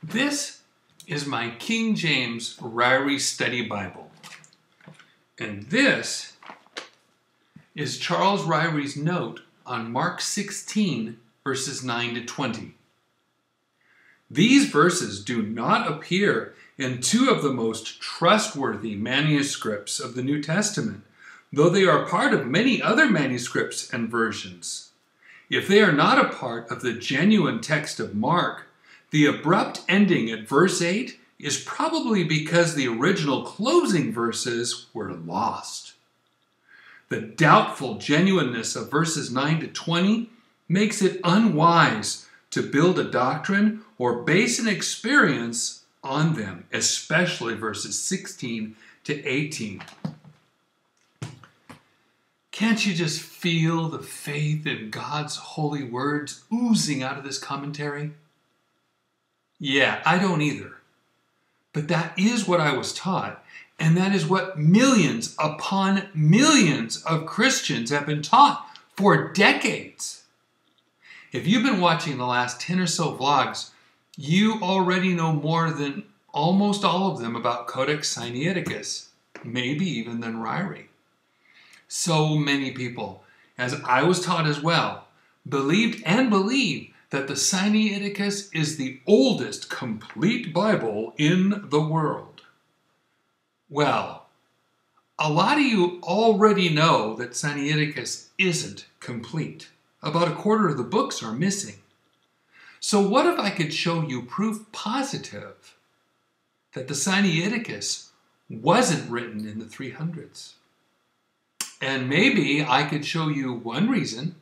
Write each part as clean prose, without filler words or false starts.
This is my King James Ryrie Study Bible. And this is Charles Ryrie's note on Mark 16, verses 9 to 20. These verses do not appear in two of the most trustworthy manuscripts of the New Testament, though they are part of many other manuscripts and versions. If they are not a part of the genuine text of Mark, the abrupt ending at verse 8 is probably because the original closing verses were lost. The doubtful genuineness of verses 9 to 20 makes it unwise to build a doctrine or base an experience on them, especially verses 16 to 18. Can't you just feel the faith in God's holy words oozing out of this commentary? Yeah, I don't either. But that is what I was taught, and that is what millions upon millions of Christians have been taught for decades. If you've been watching the last 10 or so vlogs, you already know more than almost all of them about Codex Sinaiticus, maybe even than Ryrie. So many people, as I was taught as well, believed and believe that the Sinaiticus is the oldest complete Bible in the world. Well, a lot of you already know that Sinaiticus isn't complete. About a quarter of the books are missing. So what if I could show you proof positive that the Sinaiticus wasn't written in the 300s? And maybe I could show you one reason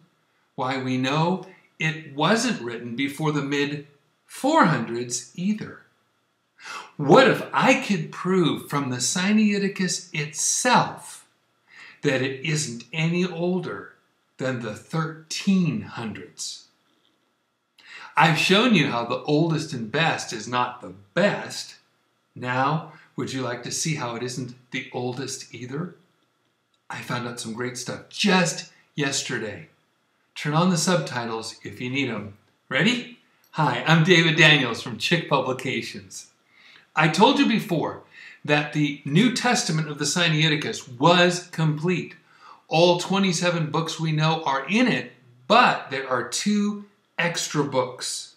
why we know it wasn't written before the mid-400s either. What if I could prove from the Sinaiticus itself that it isn't any older than the 1300s? I've shown you how the oldest and best is not the best. Now, would you like to see how it isn't the oldest either? I found out some great stuff just yesterday. Turn on the subtitles if you need them. Ready? Hi, I'm David Daniels from Chick Publications. I told you before that the New Testament of the Sinaiticus was complete. All 27 books we know are in it, but there are two extra books.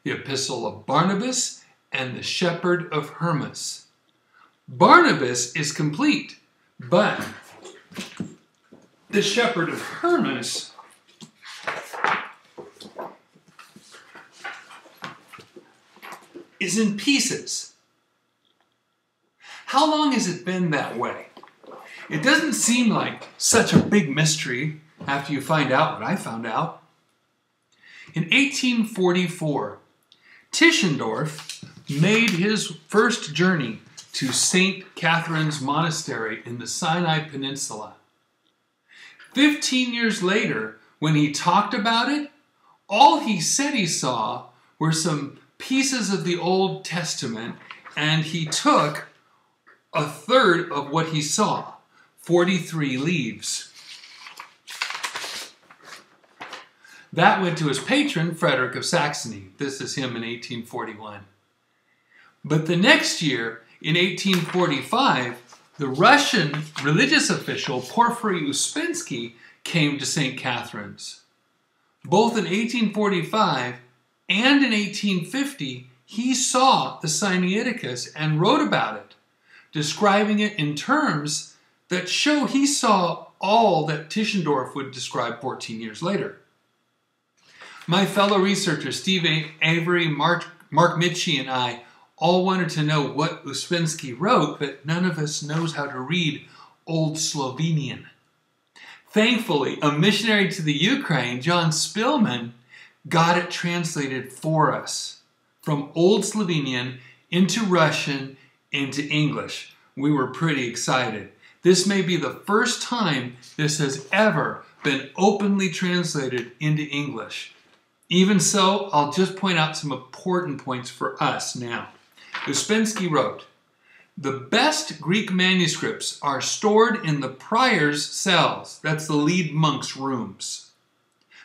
The Epistle of Barnabas and the Shepherd of Hermas. Barnabas is complete, but the Shepherd of Hermas is in pieces. How long has it been that way? It doesn't seem like such a big mystery after you find out what I found out. In 1844, Tischendorf made his first journey to St. Catherine's Monastery in the Sinai Peninsula. 15 years later, when he talked about it, all he said he saw were some pieces of the Old Testament, and he took a third of what he saw, 43 leaves. That went to his patron, Frederick of Saxony. This is him in 1841. But the next year, in 1845, the Russian religious official Porfiry Uspensky came to St. Catherine's. Both in 1845 and in 1850, he saw the Sinaiticus and wrote about it, describing it in terms that show he saw all that Tischendorf would describe 14 years later. My fellow researchers, Steve Avery, Mark Mitchie, and I all wanted to know what Uspensky wrote, but none of us knows how to read Old Slovenian. Thankfully, a missionary to the Ukraine, John Spillman, got it translated for us from Old Slovenian into Russian into English. We were pretty excited. This may be the first time this has ever been openly translated into English. Even so, I'll just point out some important points for us now. Uspensky wrote, "The best Greek manuscripts are stored in the prior's cells." That's the lead monk's rooms.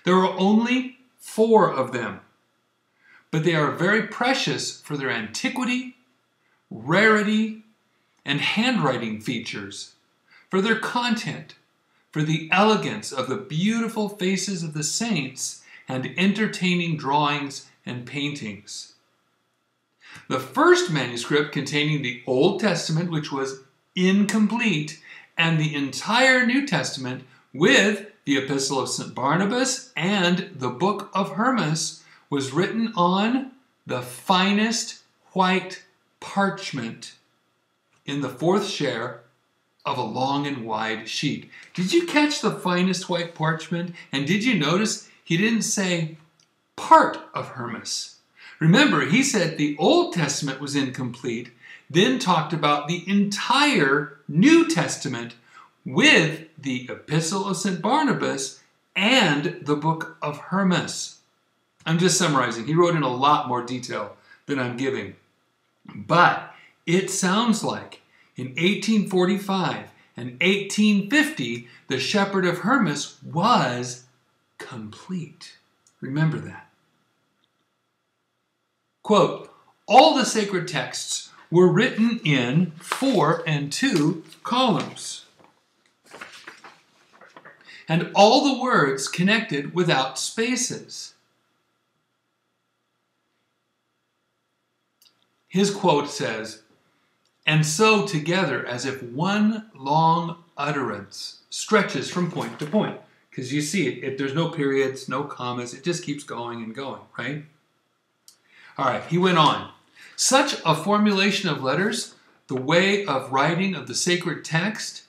There are only 4 of them. but they are very precious for their antiquity, rarity, and handwriting features, for their content, for the elegance of the beautiful faces of the saints and entertaining drawings and paintings. The first manuscript containing the Old Testament, which was incomplete, and the entire New Testament with the Epistle of St. Barnabas and the Book of Hermas, was written on the finest white parchment in the fourth share of a long and wide sheet. Did you catch the finest white parchment? And did you notice he didn't say part of Hermas? Remember, he said the Old Testament was incomplete, then talked about the entire New Testament with the Epistle of St. Barnabas and the Book of Hermas. I'm just summarizing. He wrote in a lot more detail than I'm giving. But it sounds like in 1845 and 1850, the Shepherd of Hermas was complete. Remember that. Quote, all the sacred texts were written in 4 and 2 columns, and all the words connected without spaces. His quote says, and so together as if one long utterance stretches from point to point. Because you see, there's no periods, no commas, it just keeps going and going, right? All right, he went on. Such a formulation of letters, the way of writing of the sacred text,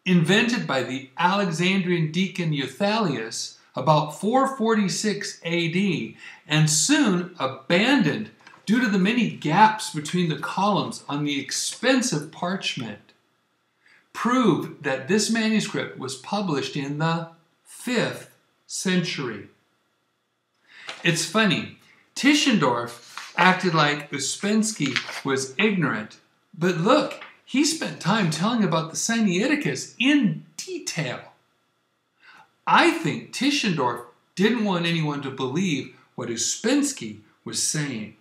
invented by the Alexandrian deacon Euthalius about 446 AD, and soon abandoned due to the many gaps between the columns on the expensive parchment, prove that this manuscript was published in the 5th century. It's funny, Tischendorf acted like Uspensky was ignorant, but look, he spent time telling about the Sinaiticus in detail. I think Tischendorf didn't want anyone to believe what Uspensky was saying.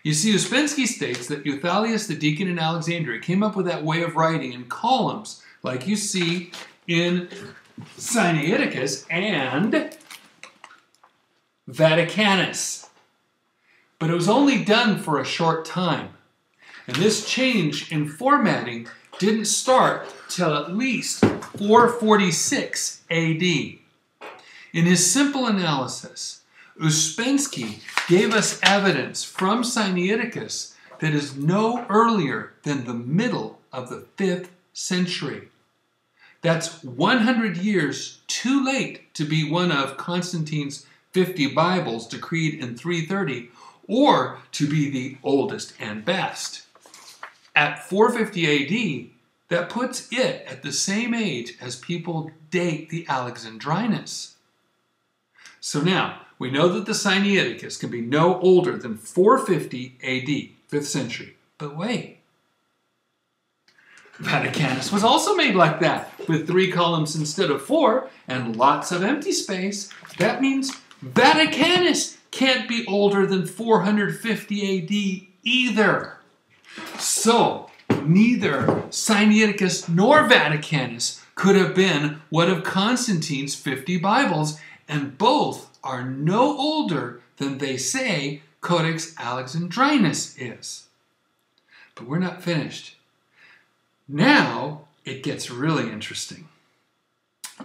You see, Uspensky states that Euthalius the deacon in Alexandria came up with that way of writing in columns, like you see in Sinaiticus and Vaticanus. But it was only done for a short time. And this change in formatting didn't start till at least 446 AD. In his simple analysis, Uspensky gave us evidence from Sinaiticus that is no earlier than the middle of the 5th century. That's 100 years too late to be one of Constantine's 50 Bibles decreed in 330, or to be the oldest and best. At 450 AD, that puts it at the same age as people date the Alexandrinus. So now, we know that the Sinaiticus can be no older than 450 AD, 5th century. But wait, Vaticanus was also made like that, with 3 columns instead of 4, and lots of empty space. That means Vaticanus can't be older than 450 AD either. So, neither Sinaiticus nor Vaticanus could have been one of Constantine's 50 Bibles, and both are no older than they say Codex Alexandrinus is. But we're not finished. Now it gets really interesting.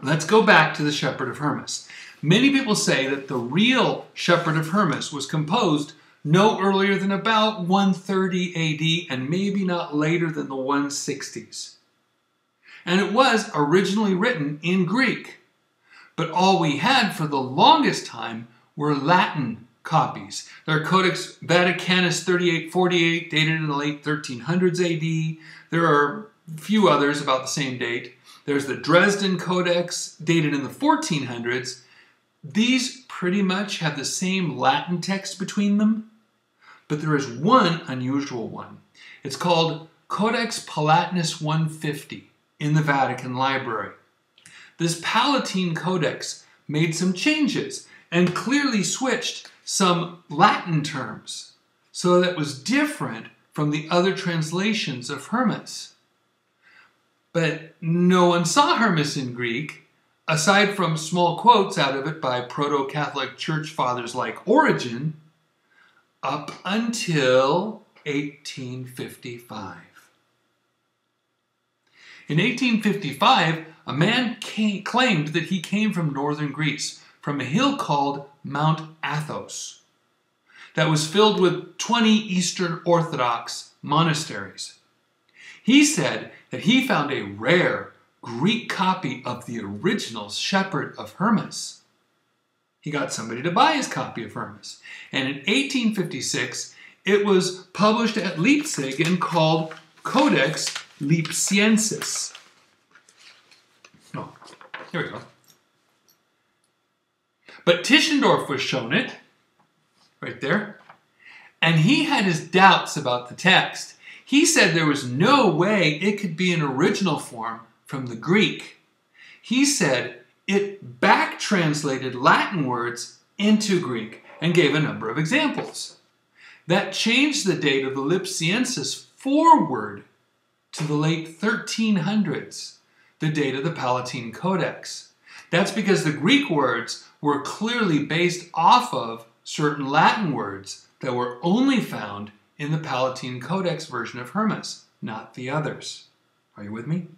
Let's go back to the Shepherd of Hermas. Many people say that the real Shepherd of Hermas was composed no earlier than about 130 AD and maybe not later than the 160s. And it was originally written in Greek. But all we had for the longest time were Latin copies. There are Codex Vaticanus 3848, dated in the late 1300s AD. There are a few others about the same date. There's the Dresden Codex, dated in the 1400s. These pretty much have the same Latin text between them, but there is one unusual one. It's called Codex Palatinus 150 in the Vatican Library. This Palatine Codex made some changes and clearly switched some Latin terms so that it was different from the other translations of Hermas. But no one saw Hermas in Greek, aside from small quotes out of it by proto-Catholic church fathers like Origen, up until 1855. In 1855, a man claimed that he came from northern Greece, from a hill called Mount Athos, that was filled with 20 Eastern Orthodox monasteries. He said that he found a rare Greek copy of the original Shepherd of Hermas. He got somebody to buy his copy of Hermas, and in 1856 it was published at Leipzig and called Codex Lipsiensis. Oh, here we go. But Tischendorf was shown it, right there, and he had his doubts about the text. He said there was no way it could be an original form from the Greek. He said it back-translated Latin words into Greek and gave a number of examples. That changed the date of the Lipsiensis forward to the late 1300s, the date of the Palatine Codex. That's because the Greek words were clearly based off of certain Latin words that were only found in the Palatine Codex version of Hermas, not the others. Are you with me?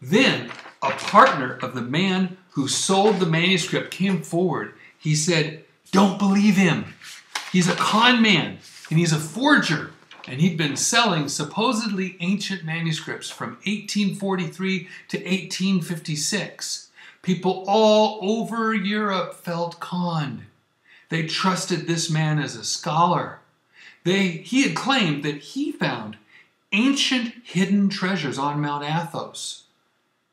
Then, a partner of the man who sold the manuscript came forward. He said, "Don't believe him. He's a con man, and he's a forger." And he'd been selling supposedly ancient manuscripts from 1843 to 1856. People all over Europe felt conned. They trusted this man as a scholar. He had claimed that he found ancient hidden treasures on Mount Athos,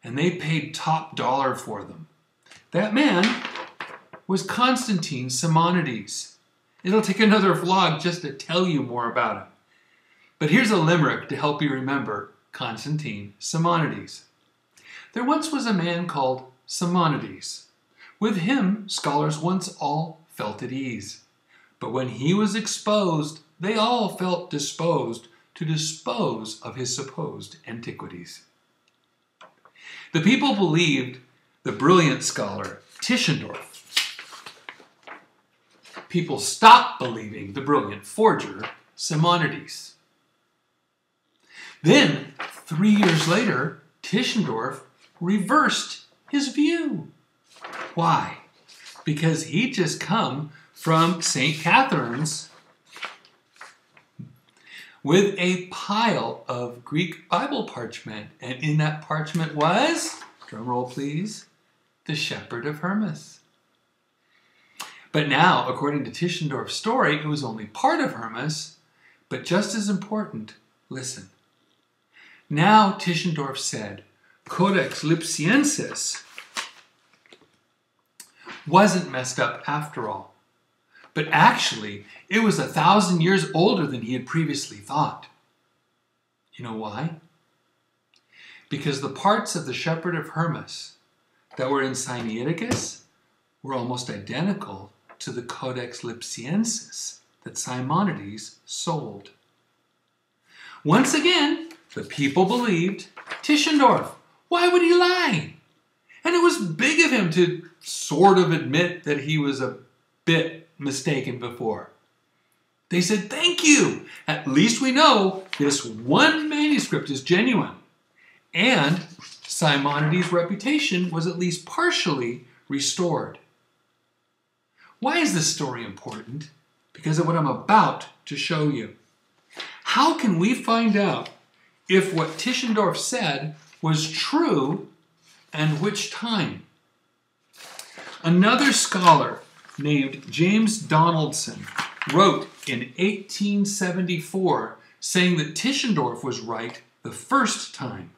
and they paid top dollar for them. That man was Constantine Simonides. It'll take another vlog just to tell you more about him. But here's a limerick to help you remember Constantine Simonides. There once was a man called Simonides. With him, scholars once all felt at ease. But when he was exposed, they all felt disposed to dispose of his supposed antiquities. The people believed the brilliant scholar Tischendorf. People stopped believing the brilliant forger Simonides. Then, 3 years later, Tischendorf reversed his view. Why? Because he'd just come from St. Catherine's with a pile of Greek Bible parchment. And in that parchment was, drum roll please, the Shepherd of Hermas. But now, according to Tischendorf's story, it was only part of Hermas, but just as important, listen. Now Tischendorf said, Codex Lipsiensis wasn't messed up after all. But actually, it was 1,000 years older than he had previously thought. You know why? Because the parts of the Shepherd of Hermas that were in Sinaiticus were almost identical to the Codex Lipsiensis that Simonides sold. Once again, the people believed Tischendorf. Why would he lie? And it was big of him to sort of admit that he was a bit mistaken before. They said, thank you. At least we know this one manuscript is genuine. And Simonides' reputation was at least partially restored. Why is this story important? Because of what I'm about to show you. How can we find out if what Tischendorf said was true and which time? Another scholar named James Donaldson wrote in 1874 saying that Tischendorf was right the first time.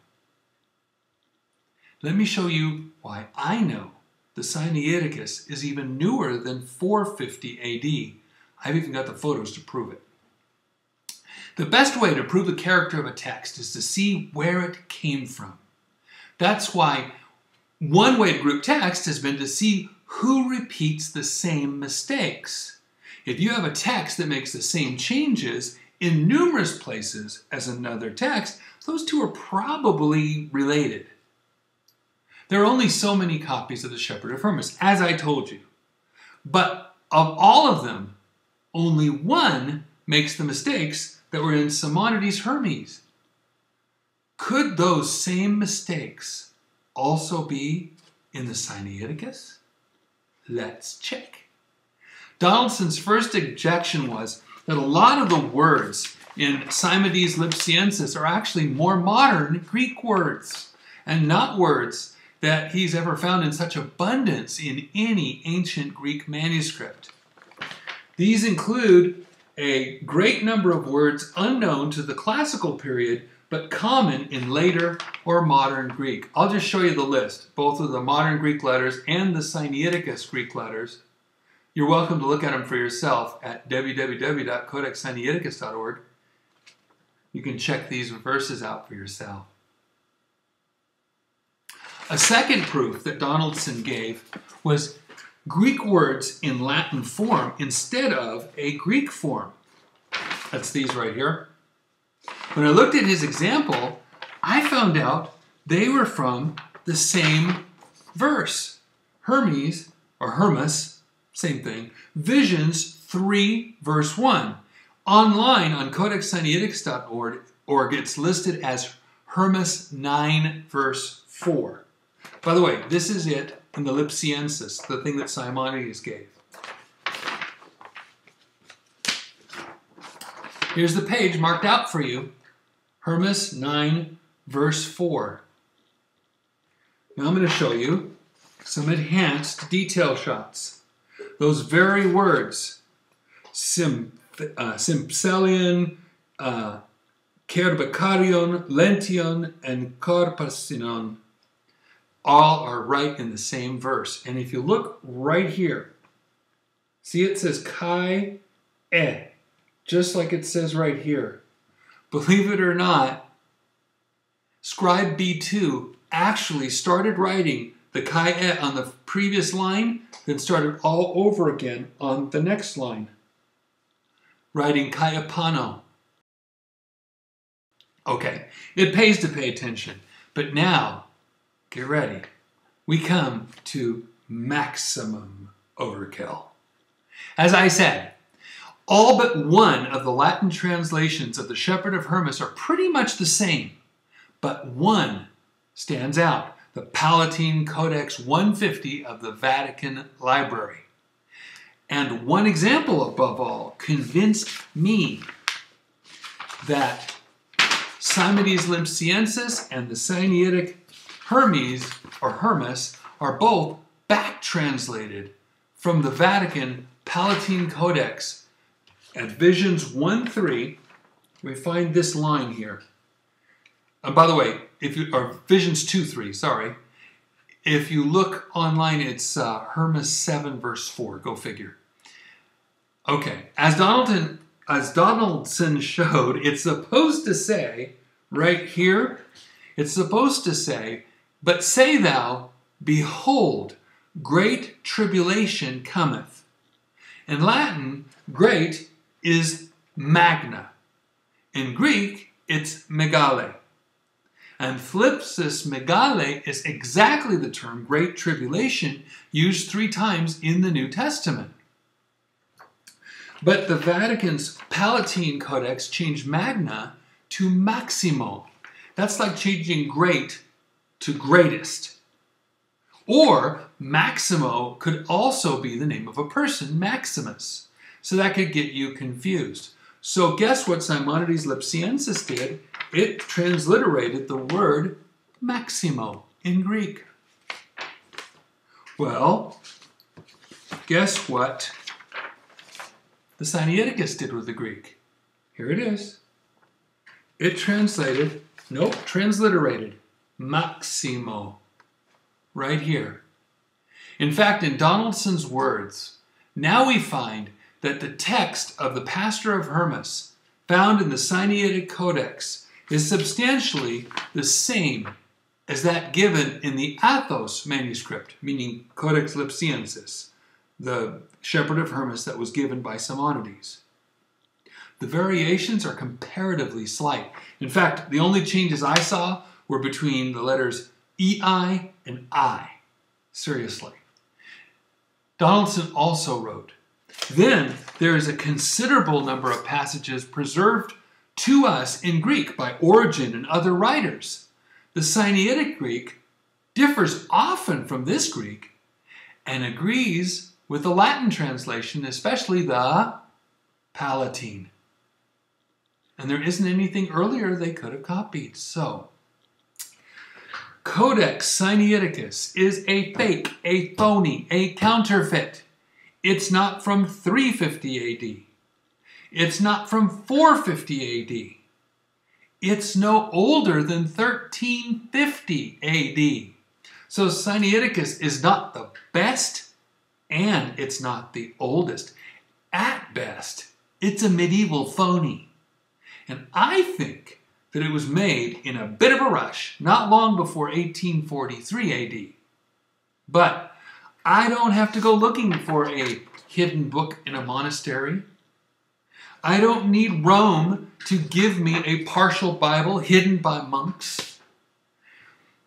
Let me show you why I know the Sinaiticus is even newer than 450 AD. I've even got the photos to prove it. The best way to prove the character of a text is to see where it came from. That's why one way to group text has been to see who repeats the same mistakes. If you have a text that makes the same changes in numerous places as another text, those two are probably related. There are only so many copies of the Shepherd of Hermas, as I told you. But of all of them, only one makes the mistakes that were in Simonides Hermes. Could those same mistakes also be in the Sinaiticus? Let's check. Donaldson's first objection was that a lot of the words in Simonides Lipsiensis are actually more modern Greek words, and not words that he's ever found in such abundance in any ancient Greek manuscript. These include a great number of words unknown to the classical period, but common in later or modern Greek. I'll just show you the list, both of the modern Greek letters and the Sinaiticus Greek letters. You're welcome to look at them for yourself at www.codexsinaiticus.org. You can check these verses out for yourself. A second proof that Donaldson gave was Greek words in Latin form instead of a Greek form. That's these right here. When I looked at his example, I found out they were from the same verse. Hermes, or Hermas, same thing, Visions 3, verse 1. Online on codexsinaiticus.org, it's listed as Hermas 9, verse 4. By the way, this is it in the Lipsiensis, the thing that Simonides gave. Here's the page marked out for you. Hermas 9, verse 4. Now I'm going to show you some enhanced detail shots. Those very words, Sympselion, Kerbakarion, Lention, and Karpasinon, all are right in the same verse. And if you look right here, see it says Kai E, just like it says right here. Believe it or not, Scribe B2 actually started writing the Kai E on the previous line, then started all over again on the next line, writing Kai Pano. Okay, it pays to pay attention, but now, get ready. We come to maximum overkill. As I said, all but one of the Latin translations of the Shepherd of Hermas are pretty much the same, but one stands out, the Palatine Codex 150 of the Vatican Library. And one example above all convinced me that Simonides Lipsiensis and the Sinaitic Hermes or Hermas are both back-translated from the Vatican Palatine Codex. At Visions 1:3, we find this line here. And by the way, or Visions 2:3, sorry. If you look online, it's Hermas 7, verse 4. Go figure. Okay, as Donaldson showed, it's supposed to say, right here, it's supposed to say, but say thou, behold, great tribulation cometh. In Latin, great is magna. In Greek, it's megale. And thlipsis megale is exactly the term great tribulation used 3 times in the New Testament. But the Vatican's Palatine Codex changed magna to maximo. That's like changing great to greatest. Or Maximo could also be the name of a person, Maximus. So that could get you confused. So guess what Simonides Lipsiensis did? It transliterated the word Maximo in Greek. Well, guess what the Sinaiticus did with the Greek? Here it is. It transliterated Maximo right here. In fact, in Donaldson's words, now we find that the text of the Pastor of Hermas found in the Sinaitic Codex is substantially the same as that given in the Athos manuscript, meaning Codex Lipsiensis, the Shepherd of Hermas that was given by Simonides. The variations are comparatively slight. In fact, the only changes I saw were between the letters EI and I. Seriously. Donaldson also wrote, then there is a considerable number of passages preserved to us in Greek by Origen and other writers. The Sinaitic Greek differs often from this Greek and agrees with the Latin translation, especially the Palatine. And there isn't anything earlier they could have copied. So, Codex Sinaiticus is a fake, a phony, a counterfeit. It's not from 350 AD. It's not from 450 AD. It's no older than 1350 AD. So Sinaiticus is not the best, and it's not the oldest. At best, it's a medieval phony. And I think that it was made in a bit of a rush, not long before 1843 AD. But I don't have to go looking for a hidden book in a monastery. I don't need Rome to give me a partial Bible hidden by monks.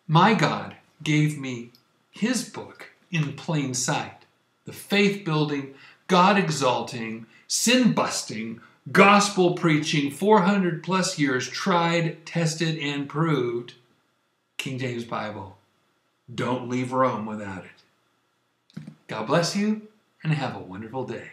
My God gave me his book in plain sight. The faith-building, God-exalting, sin-busting, gospel-preaching, 400 plus years tried, tested, and proved King James Bible. Don't leave Rome without it. God bless you and have a wonderful day.